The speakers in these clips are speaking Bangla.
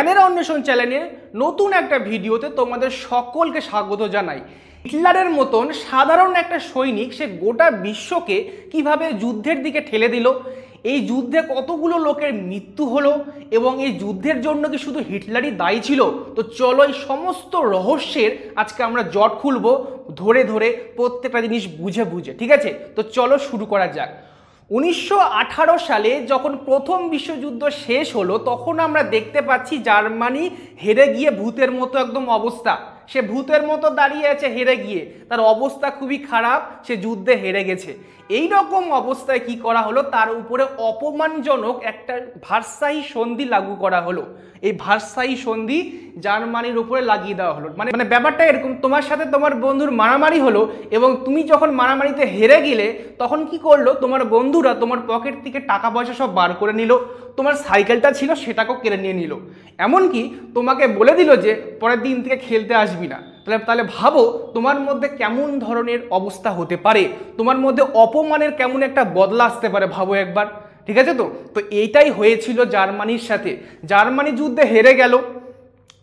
জ্ঞানের অন্বেষণ চ্যানেলের নতুন একটা ভিডিওতে তোমাদের সকলকে স্বাগত জানাই। হিটলারের মতন সাধারণ একটা সৈনিক সে গোটা বিশ্বকে কিভাবে যুদ্ধের দিকে ঠেলে দিল, এই যুদ্ধে কতগুলো লোকের মৃত্যু হলো এবং এই যুদ্ধের জন্য কি শুধু হিটলারই দায়ী ছিল? তো চলো এই সমস্ত রহস্যের আজকে আমরা জট খুলবো ধরে ধরে প্রত্যেকটা জিনিস বুঝে বুঝে। ঠিক আছে, তো চলো শুরু করা যাক। 1918 সালে যখন প্রথম বিশ্বযুদ্ধ শেষ হলো তখন আমরা দেখতে পাচ্ছি জার্মানি হেরে গিয়ে ভূতের মতো একদম অবস্থা। সে ভূতের মতো দাঁড়িয়ে আছে হেরে গিয়ে, তার অবস্থা খুবই খারাপ, সে যুদ্ধে হেরে গেছে। এই রকম অবস্থায় কি করা হলো, তার উপরে অপমানজনক একটা ভার্সাই সন্ধি লাগু করা হলো। এই ভার্সাই সন্ধি জার্মানির উপরে লাগিয়ে দেওয়া হলো। মানে ব্যাপারটা এরকম, তোমার সাথে তোমার বন্ধুর মারামারি হলো এবং তুমি যখন মারামারিতে হেরে গেলে তখন কি করলো, তোমার বন্ধুরা তোমার পকেট থেকে টাকা পয়সা সব বার করে নিল, তোমার সাইকেলটা ছিল সেটাকেও কেড়ে নিয়ে নিল, এমনকি তোমাকে বলে দিল যে পরের দিন থেকে খেলতে আসবি না। তাহলে ভাবো তোমার মধ্যে কেমন ধরনের অবস্থা হতে পারে, তোমার মধ্যে অপমানের কেমন একটা বদলা আসতে পারে, ভাবো একবার। ঠিক আছে, তো এইটাই হয়েছিল জার্মানির সাথে। জার্মানি যুদ্ধে হেরে গেল,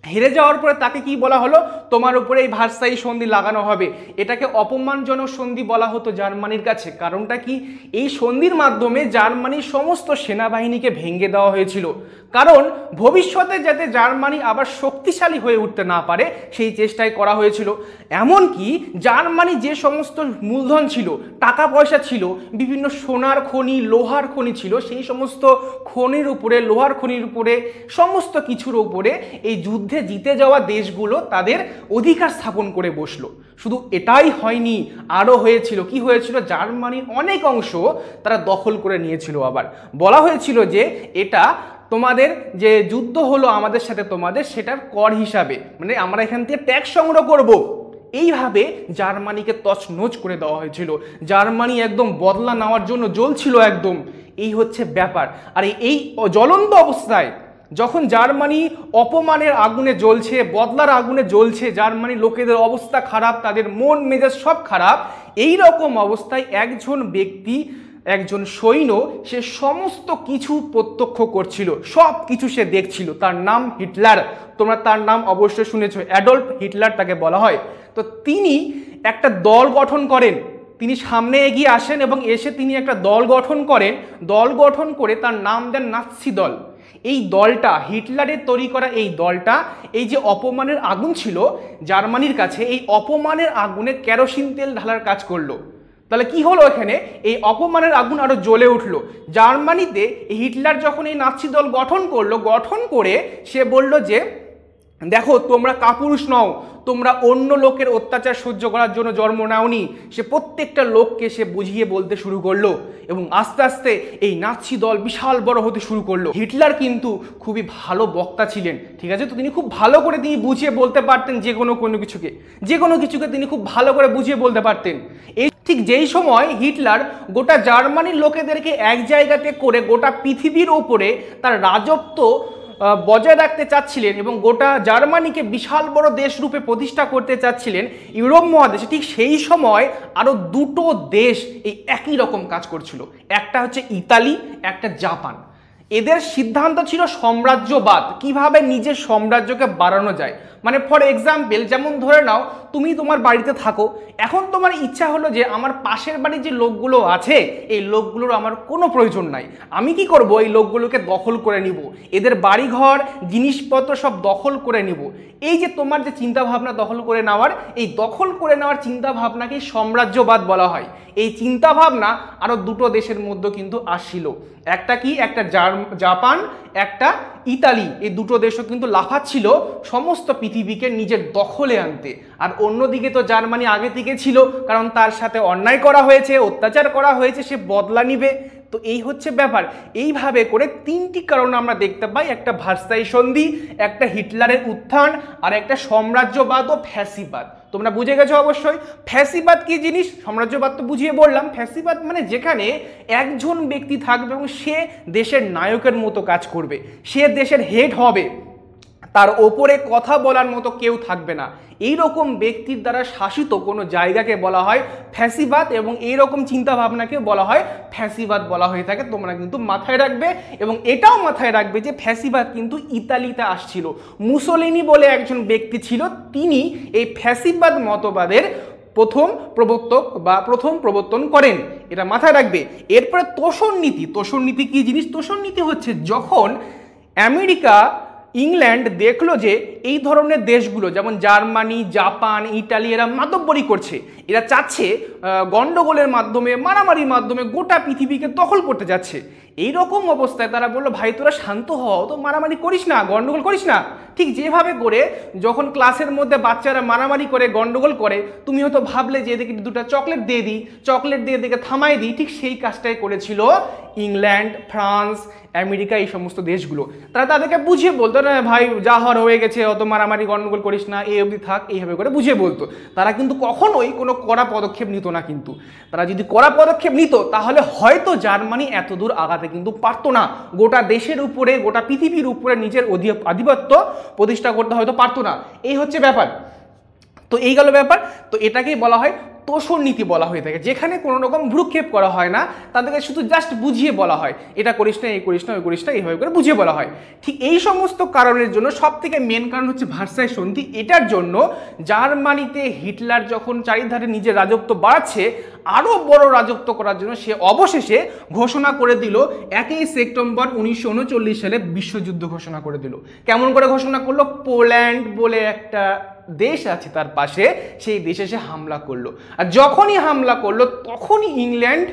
হেরে যাওয়ার পরে তাকে কি বলা হলো, তোমার উপরে এই ভার্সাই সন্ধি লাগানো হবে। এটাকে অপমানজনক সন্ধি বলা হতো জার্মানির কাছে। কারণটা কি, এই সন্ধির মাধ্যমে জার্মানির সমস্ত সেনাবাহিনীকে ভেঙে দেওয়া হয়েছিল, কারণ ভবিষ্যতে যাতে জার্মানি আবার শক্তিশালী হয়ে উঠতে না পারে সেই চেষ্টাই করা হয়েছিল। এমনকি জার্মানি যে সমস্ত মূলধন ছিল, টাকা পয়সা ছিল, বিভিন্ন সোনার খনি, লোহার খনি ছিল, সেই সমস্ত খনির উপরে, লোহার খনির উপরে, সমস্ত কিছুর উপরে এই যুদ্ধে জিতে যাওয়া দেশগুলো তাদের অধিকার স্থাপন করে বসলো। শুধু এটাই হয়নি, আরও হয়েছিল। কি হয়েছিল, জার্মানির অনেক অংশ তারা দখল করে নিয়েছিল। আবার বলা হয়েছিল যে এটা তোমাদের যে যুদ্ধ হলো আমাদের সাথে তোমাদের, সেটার কর হিসাবে, মানে আমরা এখান থেকে ট্যাক্স সংগ্রহ করব। এইভাবে জার্মানিকে তছনছ করে দেওয়া হয়েছিল। জার্মানি একদম বদলা নেওয়ার জন্য জ্বলছিল একদম। এই হচ্ছে ব্যাপার। আর এই জ্বলন্ত অবস্থায় যখন জার্মানি অপমানের আগুনে জ্বলছে, বদলার আগুনে জ্বলছে, জার্মানির লোকেদের অবস্থা খারাপ, তাদের মন মেজাজ সব খারাপ, এই রকম অবস্থায় একজন ব্যক্তি, একজন সৈন্য, সে সমস্ত কিছু প্রত্যক্ষ করছিল, সব কিছু সে দেখছিল। তার নাম হিটলার। তোমরা তার নাম অবশ্যই শুনেছ, অ্যাডলফ হিটলার তাকে বলা হয়। তো তিনি একটা দল গঠন করেন, তিনি সামনে এগিয়ে আসেন এবং এসে তিনি একটা দল গঠন করেন। দল গঠন করে তার নাম দেন নাৎসি দল। এই দলটা, হিটলারের তৈরি করা এই দলটা, এই যে অপমানের আগুন ছিল জার্মানির কাছে, এই অপমানের আগুনে কেরোসিন তেল ঢালার কাজ করলো। তাহলে কি হলো, এখানে এই অপমানের আগুন আরো জ্বলে উঠলো। জার্মানিতে হিটলার যখন এই নাৎসি দল গঠন করলো, গঠন করে সে বলল যে দেখো তোমরা কাপুরুষ নও, তোমরা অন্য লোকের অত্যাচার সহ্য করার জন্য জন্ম নাওনি। সে প্রত্যেকটা লোককে সে বুঝিয়ে বলতে শুরু করলো এবং আস্তে আস্তে এই নাৎসি দল বিশাল বড় হতে শুরু করলো। হিটলার কিন্তু খুবই ভালো বক্তা ছিলেন। ঠিক আছে, তো তিনি খুব ভালো করে তিনি বুঝিয়ে বলতে পারতেন যে কোনো কিছুকে তিনি খুব ভালো করে বুঝিয়ে বলতে পারতেন। এই ঠিক যেই সময় হিটলার গোটা জার্মানির লোকেদেরকে এক জায়গাতে করে গোটা পৃথিবীর ওপরে তার রাজত্ব বজায় রাখতে চাচ্ছিলেন এবং গোটা জার্মানিকে বিশাল বড় দেশ রূপে প্রতিষ্ঠা করতে চাচ্ছিলেন ইউরোপ মহাদেশে, ঠিক সেই সময় আরো দুটো দেশ এই একই রকম কাজ করছিল। একটা হচ্ছে ইতালি, একটা জাপান। এদের সিদ্ধান্ত ছিল সাম্রাজ্যবাদ, কিভাবে নিজের সাম্রাজ্যকে বাড়ানো যায়। মানে ফর এক্সাম্পল, যেমন ধরে নাও তুমি তোমার বাড়িতে থাকো, এখন তোমার ইচ্ছা হলো যে আমার পাশের বাড়ির যে লোকগুলো আছে এই লোকগুলোর আমার কোনো প্রয়োজন নাই, আমি কি করব, এই লোকগুলোকে দখল করে নিব, এদের বাড়িঘর জিনিসপত্র সব দখল করে নিব। এই যে তোমার যে চিন্তাভাবনা দখল করে নেওয়ার, এই দখল করে নেওয়ার চিন্তাভাবনাকে সাম্রাজ্যবাদ বলা হয়। এই চিন্তাভাবনা আরও দুটো দেশের মধ্যে কিন্তু আসছিল। একটা কি, একটা জাপান, একটা ইতালি। এই দুটো দেশও কিন্তু লাফাচ্ছিল সমস্ত পৃথিবীকে নিজের দখলে আনতে। আর অন্যদিকে তো জার্মানি আগে থেকে ছিল, কারণ তার সাথে অন্যায় করা হয়েছে, অত্যাচার করা হয়েছে, সে বদলা নিবে। তো এই হচ্ছে ব্যাপার। এইভাবে করে তিনটি কারণ আমরা দেখতে পাই, একটা ভার্সাই সন্ধি, একটা হিটলারের উত্থান, আর একটা সাম্রাজ্যবাদ ও ফ্যাসিবাদ। তোমরা বুঝে গেছো অবশ্যই। ফ্যাসিবাদ কি জিনিস, সাম্রাজ্যবাদ তো বুঝিয়ে বললাম। ফ্যাসিবাদ মানে যেখানে একজন ব্যক্তি থাকবে এবং সে দেশের নায়কের মতো কাজ করবে, সে দেশের হেড হবে, তার ওপরে কথা বলার মতো কেউ থাকবে না। এই রকম ব্যক্তির দ্বারা শাসিত কোনো জায়গাকে বলা হয় ফ্যাসিবাদ, এবং এই রকম চিন্তা ভাবনাকে বলা হয় ফ্যাসিবাদ বলা হয়ে থাকে। তোমরা কিন্তু মাথায় রাখবে, এবং এটাও মাথায় রাখবে যে ফ্যাসিবাদ কিন্তু ইতালিতে আসছিল। মুসোলিনি বলে একজন ব্যক্তি ছিল, তিনি এই ফ্যাসিবাদ মতবাদের প্রথম প্রবর্তন করেন, এটা মাথায় রাখবে। এরপরে তোষণ নীতি। তোষণ নীতি কি জিনিস? তোষণ নীতি হচ্ছে যখন আমেরিকা, ইংল্যান্ড দেখলো যে এই ধরনের দেশগুলো যেমন জার্মানি, জাপান, ইটালি এরা মাতব্বরি করছে, এরা চাচ্ছে গন্ডগোলের মাধ্যমে, মারামারির মাধ্যমে গোটা পৃথিবীকে দখল করতে যাচ্ছে, এই রকম অবস্থায় তারা বললো ভাই তোরা শান্ত হও, তো মারামারি করিস না, গন্ডগোল করিস না। ঠিক যেভাবে করে যখন ক্লাসের মধ্যে বাচ্চারা মারামারি করে, গন্ডগোল করে, তুমি হয়তো ভাবলে যে এদিকে দুটো চকলেট দিয়ে দিই, চকলেট দিয়ে এদিকে থামাই দিই, ঠিক সেই কাজটাই করেছিল ইংল্যান্ড, ফ্রান্স, আমেরিকা, এই সমস্ত দেশগুলো। তারা তাদেরকে বুঝিয়ে বলতো না ভাই যা হওয়ার হয়ে গেছে, অত মারামারি গন্ডগোল করিস না, এই অবধি থাক, এইভাবে করে বুঝিয়ে বলতো। তারা কিন্তু কখনোই কোনো কড়া পদক্ষেপ নিত না। কিন্তু তারা যদি কড়া পদক্ষেপ নিত তাহলে হয়তো জার্মানি এত দূর আগাতে কিন্তু পারতো না, গোটা দেশের উপরে, গোটা পৃথিবীর উপরে নিজের আধিপত্য প্রতিষ্ঠা করতে হয়তো পারতো না। এই হচ্ছে ব্যাপার। তো এই গেল ব্যাপার। তো এটাকেই বলা হয় তোষণ নীতি বলা হয়ে থাকে, যেখানে কোনো রকম ভ্রুক্ষেপ করা হয় না, তাদেরকে শুধু জাস্ট বুঝিয়ে বলা হয় এটা করিস না, এই করিস না, ওই করিস না, এইভাবে করে বুঝিয়ে বলা হয়। ঠিক এই সমস্ত কারণের জন্য সব থেকে মেন কারণ হচ্ছে ভার্সাই সন্ধি। এটার জন্য জার্মানিতে হিটলার যখন চারিধারে নিজের রাজত্ব বাড়াচ্ছে, আরও বড় রাজত্ব করার জন্য সে অবশেষে ঘোষণা করে দিল 1 সেপ্টেম্বর 1939 সালে বিশ্বযুদ্ধ ঘোষণা করে দিল। কেমন করে ঘোষণা করলো? পোল্যান্ড বলে একটা দেশ আছে তার পাশে, সেই দেশে সে হামলা করলো। আর যখনই হামলা করলো তখনই ইংল্যান্ড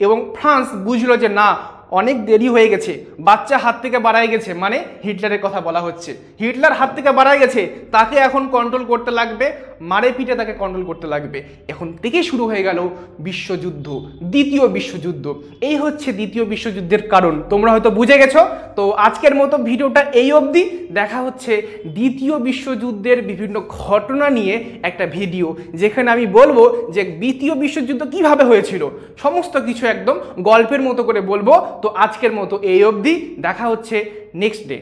এবং ফ্রান্স বুঝলো যে না, অনেক দেরি হয়ে গেছে, বাচ্চা হাত থেকে বাড়ায় গেছে, মানে হিটলারের কথা বলা হচ্ছে, হিটলার হাত থেকে বাড়ায় গেছে, তাকে এখন কন্ট্রোল করতে লাগবে, মারে পিঠে তাকে কন্ট্রোল করতে লাগবে। এখন থেকেই শুরু হয়ে গেল বিশ্বযুদ্ধ, দ্বিতীয় বিশ্বযুদ্ধ। এই হচ্ছে দ্বিতীয় বিশ্বযুদ্ধের কারণ, তোমরা হয়তো বুঝে গেছো। তো আজকের মতো ভিডিওটা এই অবধি। দেখা হচ্ছে দ্বিতীয় বিশ্বযুদ্ধের বিভিন্ন ঘটনা নিয়ে একটা ভিডিও, যেখানে আমি বলবো যে দ্বিতীয় বিশ্বযুদ্ধ কিভাবে হয়েছিল, সমস্ত কিছু একদম গল্পের মতো করে বলবো। তো আজকের মতো এই অবধি, দেখা হচ্ছে নেক্সট ডে।